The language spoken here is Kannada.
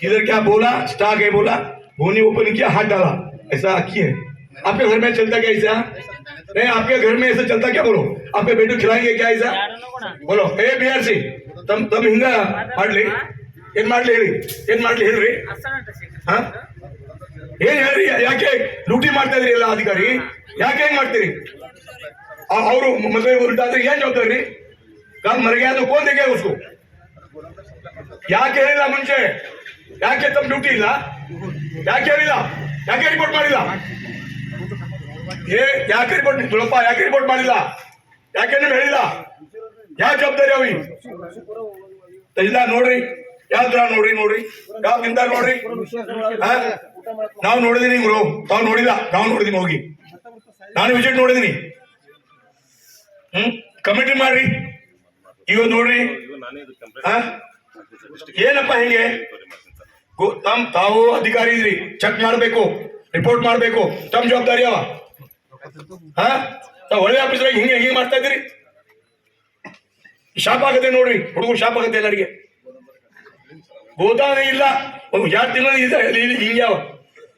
इधर क्या बोला, स्टॉक है बोला, बोनी ओपन किया, हाथ डाला, ऐसा किए। आपके घर में चलता क्या ऐसा? नहीं, आपके घर में ऐसा चलता क्या? बोलो, आपके बेटे खिलाएंगे क्या ऐसा? बोलो, ए बिहार से तम ಹಿಂಗ ಮಾಡ್ಲಿ, ಏನ್ ಮಾಡ್ಲಿ ಹೇಳಿ, ಏನ್ ಮಾಡ್ಲಿ ಹೇಳ್ರಿ? ಹಾ, ಏನ್ ಹೇಳ್ರಿ? ಯಾಕೆ ಲೂಟಿ ಮಾಡ್ತಾ ಇದ್ರಿ ಎಲ್ಲ ಅಧಿಕಾರಿ? ಯಾಕೆ ಹೆಂಗ್ ಮಾಡ್ತೀರಿ? ಅವರು ಮದುವೆ ಉಲ್ಟಾದ್ರೆ ಏನ್ ಜವಾಬ್ದಾರಿ? ಕಾಲ್ ಮರ गया तो कौन देखेगा उसको? ಯಾಕೆ ಹೇಳಿಲ್ಲ ಮುಂಚೆ? ಯಾಕೆ ತಮ್ಮ ಡ್ಯೂಟಿ ಇಲ್ಲ? ಯಾಕೆ ಹೇಳಿಲ್ಲ? ಯಾಕೆ ರಿಪೋರ್ಟ್ ಮಾಡಿಲ್ಲ? ಯಾಕೆ ರಿಪೋರ್ಟ್ ತುಳಪ್ಪ ಯಾಕೆ ರಿಪೋರ್ಟ್ ಮಾಡಿಲ್ಲ? ಯಾಕೆ ನೀವು ಹೇಳಿಲ್ಲ? ಯಾವ ಜವಾಬ್ದಾರಿ ಅವಿ ಇಲ್ಲ? ನೋಡ್ರಿ, ಯಾವ್ದ್ರ ನೋಡ್ರಿ ಯಾವ ನಿಂದ ನೋಡ್ರಿ. ನಾವು ನೋಡಿದೀನಿ ಗುರು, ತಾವು ನೋಡಿಲ್ಲ, ನಾವು ನೋಡಿದೀನಿ, ಹೋಗಿ ನಾನು ವಿಸಿಟ್ ನೋಡಿದೀನಿ. ಕಮಿಟಿ ಮಾಡ್ರಿ, ಈಗ ನೋಡ್ರಿ. ಏನಪ್ಪ ಹಿಂಗೆ? ತಾವು ಅಧಿಕಾರಿ ಇದ್ರಿ, ಚೆಕ್ ಮಾಡ್ಬೇಕು, ರಿಪೋರ್ಟ್ ಮಾಡ್ಬೇಕು, ತಮ್ಮ ಜವಾಬ್ದಾರಿ ಅವ. ಒಳ್ಳೆ ಆಫೀಸರ್ ಹಿಂಗೆ ಹಿಂಗೆ ಮಾಡ್ತಾ ಇದ್ದೀರಿ, ಶಾಪ್ ಆಗತ್ತೆ ನೋಡ್ರಿ, ಹುಡುಗರು ಶಾಪ್ ಆಗತ್ತೆ ಎಲ್ಲರಿಗೆ. ಗೋದಾನೆ ಇಲ್ಲ, ಒಂದು 2 ತಿಂಗಳು ಹಿಂಗ್ಯಾವ.